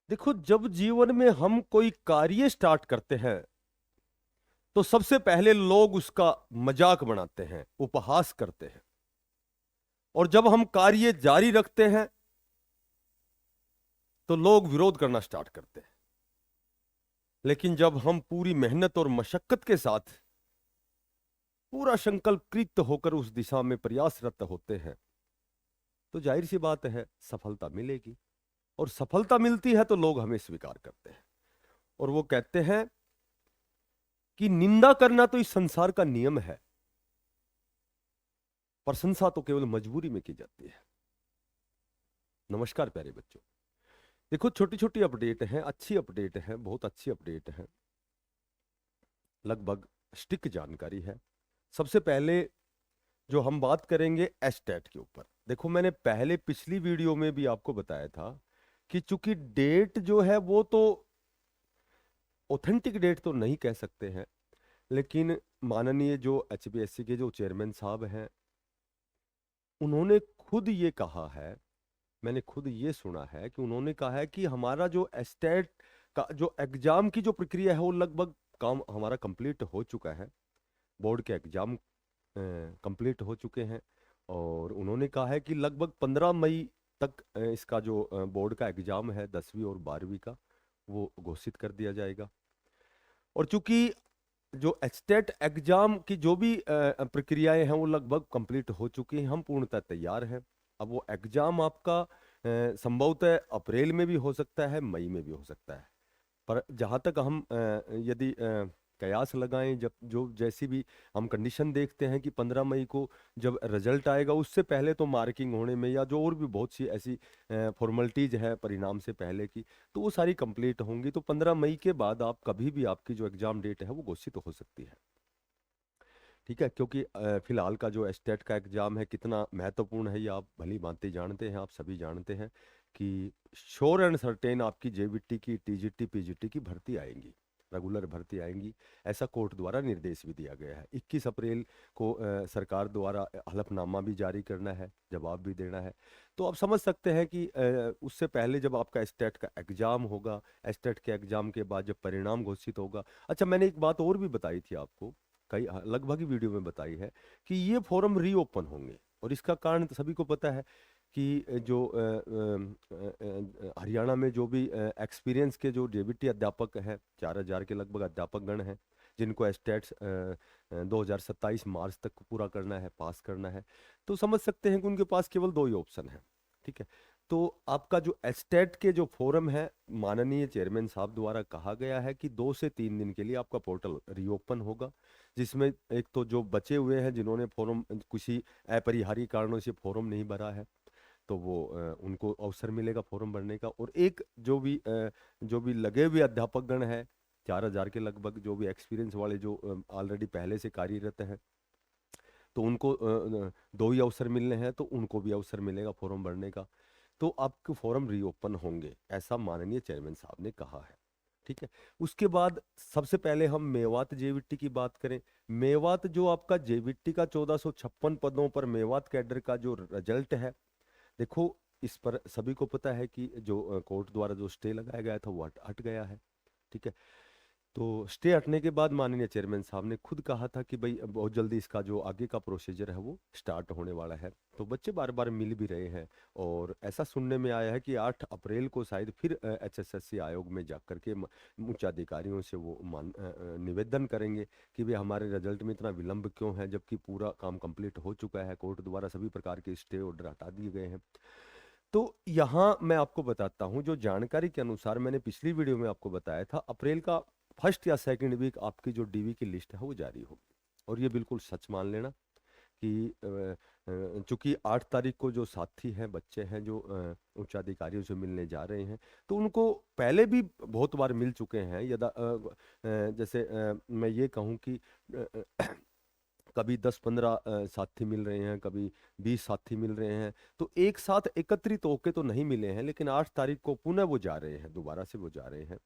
देखो, जब जीवन में हम कोई कार्य स्टार्ट करते हैं तो सबसे पहले लोग उसका मजाक बनाते हैं, उपहास करते हैं। और जब हम कार्य जारी रखते हैं तो लोग विरोध करना स्टार्ट करते हैं। लेकिन जब हम पूरी मेहनत और मशक्कत के साथ पूरा संकल्पकृत होकर उस दिशा में प्रयासरत होते हैं तो जाहिर सी बात है, सफलता मिलेगी। और सफलता मिलती है तो लोग हमें स्वीकार करते हैं। और वो कहते हैं कि निंदा करना तो इस संसार का नियम है, प्रशंसा तो केवल मजबूरी में की जाती है। नमस्कार प्यारे बच्चों। देखो, छोटी छोटी अपडेट हैं, अच्छी अपडेट है, बहुत अच्छी अपडेट है, लगभग स्टिक जानकारी है। सबसे पहले जो हम बात करेंगे एस्टेट के ऊपर। देखो, मैंने पहले पिछली वीडियो में भी आपको बताया था कि चूंकि डेट जो है वो तो ऑथेंटिक डेट तो नहीं कह सकते हैं, लेकिन माननीय जो एचपीएससी के जो चेयरमैन साहब हैं, उन्होंने खुद ये कहा है, मैंने खुद ये सुना है कि उन्होंने कहा है कि हमारा जो एस्टेट का जो एग्जाम की जो प्रक्रिया है वो लगभग काम हमारा कंप्लीट हो चुका है। बोर्ड के एग्जाम कंप्लीट हो चुके हैं। और उन्होंने कहा है कि लगभग 15 मई तक इसका जो बोर्ड का एग्जाम है 10वीं और 12वीं का, वो घोषित कर दिया जाएगा। और चूंकि जो एस्टेट एग्जाम की जो भी प्रक्रियाएं हैं वो लगभग कंप्लीट हो चुकी हैं, हम पूर्णतः तैयार हैं। अब वो एग्जाम आपका संभवतः अप्रैल में भी हो सकता है, मई में भी हो सकता है। पर जहाँ तक हम यदि कयास लगाएं, जब जो जैसी भी हम कंडीशन देखते हैं कि 15 मई को जब रिजल्ट आएगा उससे पहले तो मार्किंग होने में या जो और भी बहुत सी ऐसी फॉर्मेलिटीज है परिणाम से पहले की, तो वो सारी कंप्लीट होंगी। तो 15 मई के बाद आप कभी भी आपकी जो एग्जाम डेट है वो घोषित हो सकती है। ठीक है, क्योंकि फिलहाल का जो एस्टेट का एग्जाम है कितना महत्वपूर्ण है ये आप भली भांति जानते हैं, आप सभी जानते हैं कि श्योर एंड सर्टेन आपकी जेवीटी की, टीजीटी, पीजीटी की भर्ती आएंगी, रेगुलर भर्ती आएंगी। ऐसा कोर्ट द्वारा निर्देश भी दिया गया है। 21 अप्रैल को सरकार द्वारा हलफनामा भी जारी करना है, जवाब भी देना है। तो आप समझ सकते हैं कि उससे पहले जब आपका एस्टेट का एग्जाम होगा, एस्टेट के एग्जाम के बाद जब परिणाम घोषित होगा। अच्छा, मैंने एक बात और भी बताई थी आपको, कई लगभग ही वीडियो में बताई है कि ये फॉरम रीओपन होंगे। और इसका कारण तो सभी को पता है कि जो हरियाणा में जो भी एक्सपीरियंस के जो डीबीटी अध्यापक हैं, 4000 के लगभग अध्यापक गण हैं, जिनको एस्टेट्स 2027 मार्च तक पूरा करना है, पास करना है। तो समझ सकते हैं कि उनके पास केवल दो ही ऑप्शन है। ठीक है, तो आपका जो एस्टेट के जो फोरम है, माननीय चेयरमैन साहब द्वारा कहा गया है कि 2 से 3 दिन के लिए आपका पोर्टल रीओपन होगा, जिसमें एक तो जो बचे हुए हैं जिन्होंने फॉर्म किसी अपरिहार्य कारणों से फॉर्म नहीं भरा है तो वो उनको अवसर मिलेगा फॉर्म भरने का। और एक जो भी लगे हुए अध्यापक गण है, 4000 के लगभग, जो भी एक्सपीरियंस वाले जो ऑलरेडी पहले से कार्यरत हैं, तो उनको दो ही अवसर मिलने हैं, तो उनको भी अवसर मिलेगा फॉर्म भरने का। तो आपके फॉर्म रीओपन होंगे, ऐसा माननीय चेयरमैन साहब ने कहा है। ठीक है, उसके बाद सबसे पहले हम मेवात जेवीटी की बात करें। मेवात जो आपका जेवीटी का 1456 पदों पर मेवात कैडर का जो रिजल्ट है, देखो इस पर सभी को पता है कि जो कोर्ट द्वारा जो स्टे लगाया गया था वो हट गया है। ठीक है, तो स्टे हटने के बाद माननीय चेयरमैन साहब ने खुद कहा था कि भाई बहुत जल्दी इसका जो आगे का प्रोसीजर है वो स्टार्ट होने वाला है। तो बच्चे बार बार मिल भी रहे हैं। और ऐसा सुनने में आया है कि 8 अप्रैल को शायद फिर एचएसएससी आयोग में जाकर के उच्च अधिकारियों से वो निवेदन करेंगे कि भाई हमारे रिजल्ट में इतना विलंब क्यों है, जबकि पूरा काम कंप्लीट हो चुका है, कोर्ट द्वारा सभी प्रकार के स्टे ऑर्डर हटा दिए गए हैं। तो यहाँ मैं आपको बताता हूँ, जो जानकारी के अनुसार मैंने पिछली वीडियो में आपको बताया था, अप्रैल का फर्स्ट या सेकंड वीक आपकी जो डीवी की लिस्ट है वो जारी होगी। और ये बिल्कुल सच मान लेना कि चूंकि 8 तारीख को जो साथी हैं, बच्चे हैं जो उच्च अधिकारियों से मिलने जा रहे हैं, तो उनको पहले भी बहुत बार मिल चुके हैं। जैसे मैं ये कहूँ कि कभी 10-15 साथी मिल रहे हैं, कभी 20 साथी मिल रहे हैं। तो एक साथ एकत्रित होके तो नहीं मिले हैं, लेकिन 8 तारीख को पुनः वो जा रहे हैं, दोबारा से वो जा रहे हैं।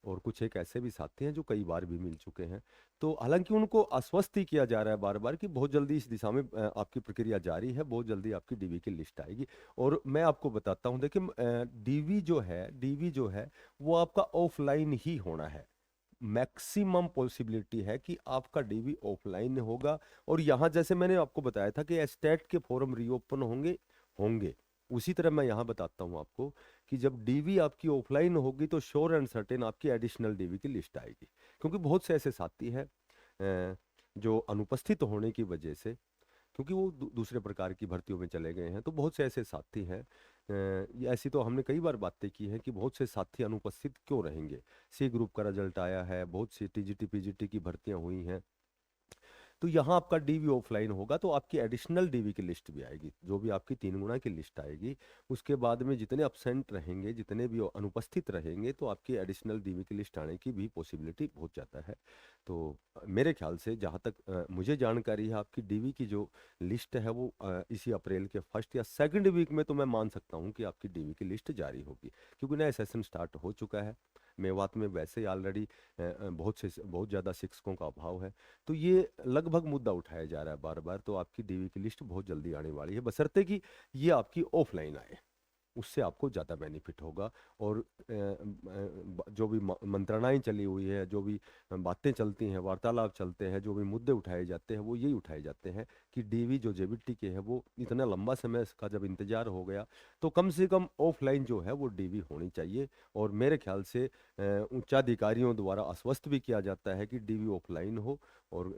और कुछ एक ऐसे भी साथी हैं जो कई बार भी मिल चुके हैं। तो हालांकि उनको आश्वस्त ही किया जा रहा है बार बार कि बहुत जल्दी इस दिशा में आपकी प्रक्रिया जारी है, बहुत जल्दी आपकी डीवी की लिस्ट आएगी। और मैं आपको बताता हूँ, देखिए डीवी जो है वो आपका ऑफलाइन ही होना है। मैक्सिमम पॉसिबिलिटी है कि आपका डीवी ऑफलाइन होगा। और यहाँ जैसे मैंने आपको बताया था कि एस्टेट के फॉर्म रीओपन होंगे होंगे उसी तरह मैं यहाँ बताता हूँ आपको कि जब डीवी आपकी ऑफलाइन होगी तो श्योर एंड सर्टेन आपकी एडिशनल डीवी की लिस्ट आएगी। क्योंकि बहुत से ऐसे साथी हैं जो अनुपस्थित होने की वजह से, क्योंकि वो दूसरे प्रकार की भर्तियों में चले गए हैं, तो बहुत से ऐसे साथी हैं। ये ऐसी तो हमने कई बार बातें की हैं कि बहुत से साथी अनुपस्थित क्यों रहेंगे। सी ग्रुप का रिजल्ट आया है, बहुत सी टीजीटी पीजीटी की भर्तियां हुई हैं, तो यहाँ आपका डीवी ऑफलाइन होगा तो आपकी एडिशनल डीवी की लिस्ट भी आएगी, जो भी आपकी 3 गुना की लिस्ट आएगी। उसके बाद में जितने अब्सेंट रहेंगे, जितने भी अनुपस्थित रहेंगे, तो आपकी एडिशनल डीवी की लिस्ट आने की भी पॉसिबिलिटी बहुत ज़्यादा है। तो मेरे ख्याल से जहाँ तक मुझे जानकारी है, आपकी डीवी की जो लिस्ट है वो इसी अप्रैल के फर्स्ट या सेकंड वीक में तो मैं मान सकता हूँ कि आपकी डीवी की लिस्ट जारी होगी। क्योंकि नया सेशन स्टार्ट हो चुका है। मेवात में वैसे ही ऑलरेडी बहुत ज़्यादा शिक्षकों का अभाव है। तो ये लगभग मुद्दा उठाया जा रहा है बार बार। तो आपकी डीवी की लिस्ट बहुत जल्दी आने वाली है, बशर्ते कि ये आपकी ऑफलाइन आए, उससे आपको ज़्यादा बेनिफिट होगा। और जो भी मंत्रणाएं चली हुई है, जो भी बातें चलती हैं, वार्तालाप चलते हैं, जो भी मुद्दे उठाए जाते हैं, वो यही उठाए जाते हैं कि डीवी जो जेबीटी के है वो इतना लंबा समय का जब इंतजार हो गया, तो कम से कम ऑफलाइन जो है वो डीवी होनी चाहिए। और मेरे ख्याल से उच्चाधिकारियों द्वारा आश्वस्त भी किया जाता है कि डीवी ऑफलाइन हो। और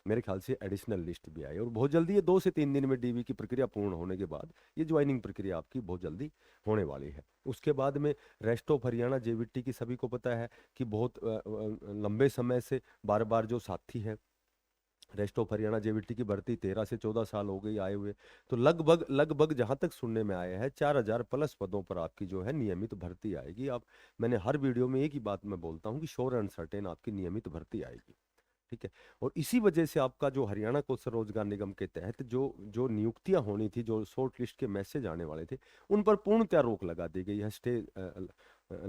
मेरे ख्याल से एडिशनल लिस्ट भी आए, और बहुत जल्दी ये 2 से 3 दिन में डीवी की प्रक्रिया पूर्ण होने के बाद ये ज्वाइनिंग प्रक्रिया आपकी बहुत जल्दी होने वाली है। उसके बाद में रेस्ट ऑफ हरियाणा जेवीटी की सभी को पता है कि बहुत लंबे समय से बार बार जो साथी है, रेस्ट ऑफ हरियाणा जेवीटी की भर्ती 13 से 14 साल हो गई आए हुए। तो लगभग लगभग जहां तक सुनने में आया है 4,000+ पदों पर आपकी जो है नियमित भर्ती आएगी। आप, मैंने हर वीडियो में एक ही बात मैं बोलता हूँ कि श्योर एंड सर्टेन आपकी नियमित भर्ती आएगी। ठीक है। और इसी वजह से आपका जो हरियाणा कौशल रोजगार निगम के तहत जो जो नियुक्तियां होनी थी, जो शॉर्ट लिस्ट के मैसेज आने वाले थे, उन पर पूर्णतः रोक लगा दी गई है, स्टे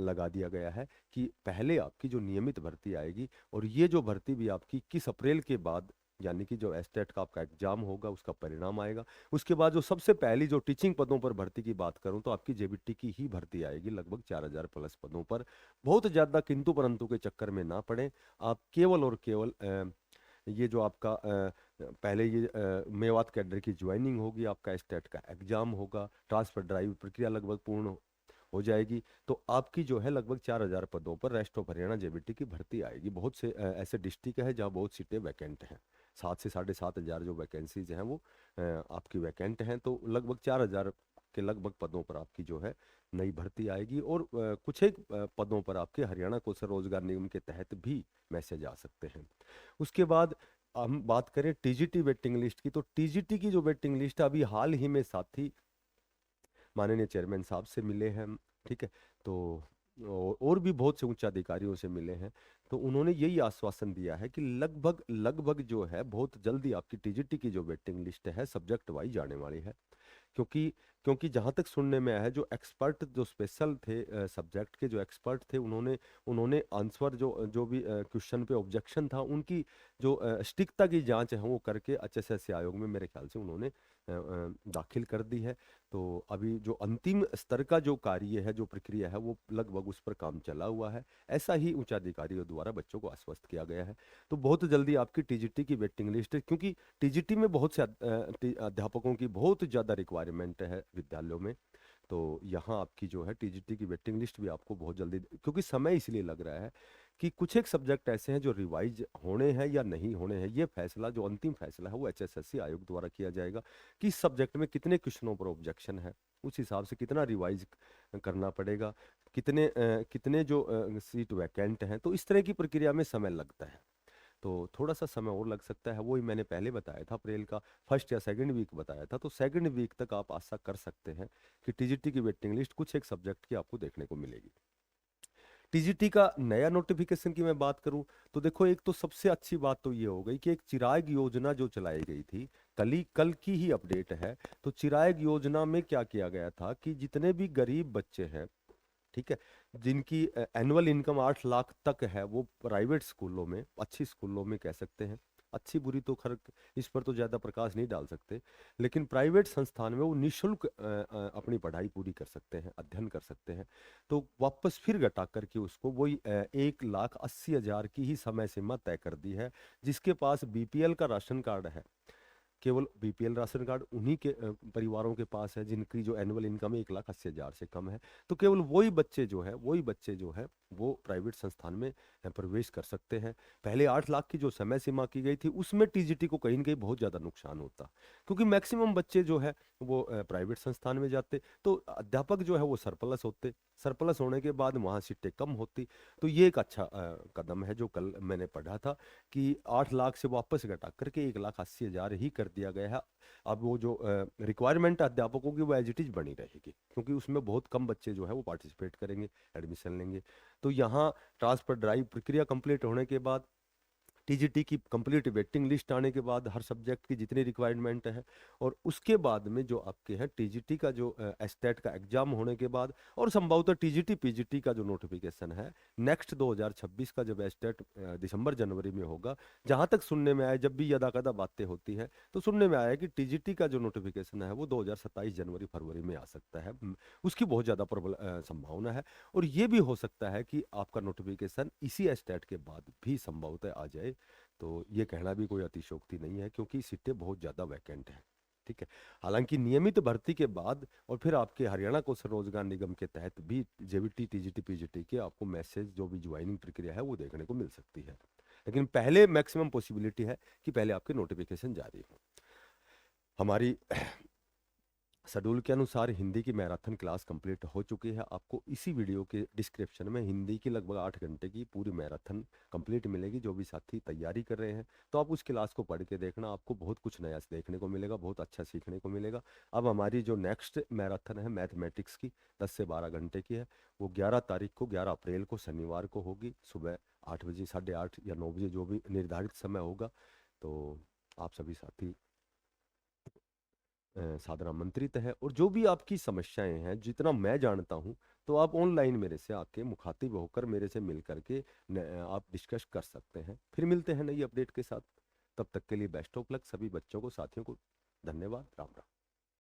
लगा दिया गया है कि पहले आपकी जो नियमित भर्ती आएगी। और ये जो भर्ती भी आपकी 21 अप्रैल के बाद, यानी कि जो एस्टेट का आपका एग्जाम होगा उसका परिणाम आएगा, उसके बाद जो सबसे पहली जो टीचिंग पदों पर भर्ती की बात करूं तो आपकी जेबीटी की ही भर्ती आएगी लगभग 4,000+ पदों पर। बहुत ज़्यादा किंतु परंतु के चक्कर में ना पड़े। आप केवल और केवल ये जो आपका पहले ये मेवात कैडर की ज्वाइनिंग होगी, आपका स्टेट का एग्जाम होगा, ट्रांसफर ड्राइव प्रक्रिया लगभग पूर्ण हो जाएगी, तो आपकी जो है लगभग 4,000 पदों पर रेस्ट ऑफ हरियाणा जेबीटी की भर्ती आएगी। बहुत से ऐसे डिस्ट्रिक्ट है जहाँ बहुत सीटें वैकेंट हैं, 7 से 7,500 जो वैकेंसीज हैं वो आपकी वैकेंट हैं। तो लगभग 4,000 के लगभग पदों पर आपकी जो है नई भर्ती आएगी। और कुछ एक पदों पर आपके हरियाणा कौशल रोजगार निगम के तहत भी मैसेज आ सकते हैं। उसके बाद हम बात करें टीजीटी वेटिंग लिस्ट की, तो टीजीटी की जो वेटिंग लिस्ट है, अभी हाल ही में साथी माननीय चेयरमैन साहब से मिले हैं। ठीक है। तो और भी बहुत से उच्च अधिकारियों से मिले हैं, तो उन्होंने यही आश्वासन दिया है कि लगभग लगभग जो है बहुत जल्दी आपकी टीजीटी की जो वेटिंग लिस्ट है सब्जेक्ट वाइज आने वाली है। क्योंकि क्योंकि जहाँ तक सुनने में आया है, जो एक्सपर्ट जो स्पेशल थे सब्जेक्ट के जो एक्सपर्ट थे, उन्होंने उन्होंने आंसर जो जो भी क्वेश्चन पे ऑब्जेक्शन था उनकी जो सटीकता की जांच है वो करके HSSC आयोग में मेरे ख्याल से उन्होंने दाखिल कर दी है। तो अभी जो अंतिम स्तर का जो कार्य है, जो प्रक्रिया है, वो लगभग उस पर काम चला हुआ है। ऐसा ही उच्चाधिकारियों द्वारा बच्चों को आश्वस्त किया गया है। तो बहुत जल्दी आपकी टीजीटी की वेटिंग लिस्ट, क्योंकि टीजीटी में बहुत से अध्यापकों की बहुत ज़्यादा रिक्वायरमेंट है विद्यालयों में, तो यहाँ आपकी जो है टीजीटी की वेटिंग लिस्ट भी आपको बहुत जल्दी, क्योंकि समय इसलिए लग रहा है कि कुछ एक सब्जेक्ट ऐसे हैं जो रिवाइज होने हैं या नहीं होने हैं। ये फैसला, जो अंतिम फैसला है, वो HSSC आयोग द्वारा किया जाएगा कि इस सब्जेक्ट में कितने क्वेश्चनों पर ऑब्जेक्शन है, उस हिसाब से कितना रिवाइज करना पड़ेगा, कितने जो सीट वैकेंट हैं। तो इस तरह की प्रक्रिया में समय लगता है, तो थोड़ा सा समय और लग सकता है। वही मैंने पहले बताया था, अप्रैल का फर्स्ट या सेकंड वीक बताया था, तो सेकंड वीक तक आप आशा कर सकते हैं कि टीजीटी की वेटिंग लिस्ट कुछ एक सब्जेक्ट की आपको देखने को मिलेगी। टीजीटी का नया नोटिफिकेशन की मैं बात करूं तो देखो, एक तो सबसे अच्छी बात तो ये हो गई कि एक चिराग योजना जो चलाई गई थी, कल की ही अपडेट है। तो चिराग योजना में क्या किया गया था कि जितने भी गरीब बच्चे हैं ठीक है, जिनकी एनुअल इनकम 8 लाख तक है, वो प्राइवेट स्कूलों में, अच्छी स्कूलों में कह सकते हैं, अच्छी बुरी तो खैर इस पर तो ज़्यादा प्रकाश नहीं डाल सकते, लेकिन प्राइवेट संस्थान में वो निशुल्क अपनी पढ़ाई पूरी कर सकते हैं, अध्ययन कर सकते हैं। तो वापस फिर घटा करके उसको वही 1,80,000 की ही समय सीमा तय कर दी है। जिसके पास बीपीएल का राशन कार्ड है, केवल बीपीएल राशन कार्ड उन्हीं के परिवारों के पास है जिनकी जो एनुअल इनकम 1,80,000 से कम है, तो केवल वही बच्चे जो है वो प्राइवेट संस्थान में प्रवेश कर सकते हैं। पहले 8 लाख की जो समय सीमा की गई थी उसमें टीजीटी को कहीं ना कहीं बहुत ज़्यादा नुकसान होता, क्योंकि मैक्सिमम बच्चे जो है वो प्राइवेट संस्थान में जाते, तो अध्यापक जो है वो सरप्लस होते, सरप्लस होने के बाद वहाँ सीटें कम होती। तो ये एक अच्छा कदम है जो कल मैंने पढ़ा था कि 8 लाख से वापस घटा करके 1,80,000 ही कर दिया गया है। अब वो जो रिक्वायरमेंट अध्यापकों की वो एज इट इज बनी रहेगी, क्योंकि उसमें बहुत कम बच्चे जो है वो पार्टिसिपेट करेंगे, एडमिशन लेंगे। तो यहाँ ट्रांसफर ड्राइव प्रक्रिया कंप्लीट होने के बाद, टीजीटी की कंप्लीट वेटिंग लिस्ट आने के बाद, हर सब्जेक्ट की जितनी रिक्वायरमेंट है, और उसके बाद में जो आपके हैं टीजीटी का जो एस्टेट का एग्जाम होने के बाद, और संभवतः टीजीटी पीजीटी का जो नोटिफिकेशन है नेक्स्ट 2026 का, जब एस्टेट दिसंबर जनवरी में होगा, जहां तक सुनने में आया, जब भी यदा कदा बातें होती है तो सुनने में आया कि टीजीटी का जो नोटिफिकेशन है वो 2027 जनवरी फरवरी में आ सकता है। उसकी बहुत ज़्यादा प्रबल संभावना है। और ये भी हो सकता है कि आपका नोटिफिकेशन इसी एस्टेट के बाद भी संभवतः आ जाए। तो ये कहना भी कोई अतिशयोक्ति नहीं है, क्योंकि सीटें बहुत ज़्यादा वैकेंट हैं। ठीक है, हालांकि नियमित भर्ती के बाद और फिर आपके हरियाणा कौशल रोजगार निगम के तहत भी जेबीटी टीजीटी पीजीटी के आपको मैसेज, जो भी ज्वाइनिंग प्रक्रिया है वो देखने को मिल सकती है। लेकिन पहले मैक्सिमम पॉसिबिलिटी है कि पहले आपके नोटिफिकेशन जारी हो। हमारी शेड्यूल के अनुसार हिंदी की मैराथन क्लास कंप्लीट हो चुकी है। आपको इसी वीडियो के डिस्क्रिप्शन में हिंदी की लगभग 8 घंटे की पूरी मैराथन कंप्लीट मिलेगी। जो भी साथी तैयारी कर रहे हैं तो आप उस क्लास को पढ़ के देखना, आपको बहुत कुछ नया देखने को मिलेगा, बहुत अच्छा सीखने को मिलेगा। अब हमारी जो नेक्स्ट मैराथन है मैथमेटिक्स की, 10 से 12 घंटे की है, वो 11 तारीख को, 11 अप्रैल को शनिवार को होगी, सुबह 8 बजे, 8:30 या 9 बजे, जो भी निर्धारित समय होगा। तो आप सभी साथी सादर आमंत्रित है। और जो भी आपकी समस्याएं हैं, जितना मैं जानता हूं, तो आप ऑनलाइन मेरे से आके मुखातिब होकर मेरे से मिल करके आप डिस्कस कर सकते हैं। फिर मिलते हैं नई अपडेट के साथ। तब तक के लिए बेस्ट ऑफ लक सभी बच्चों को, साथियों को। धन्यवाद। राम राम।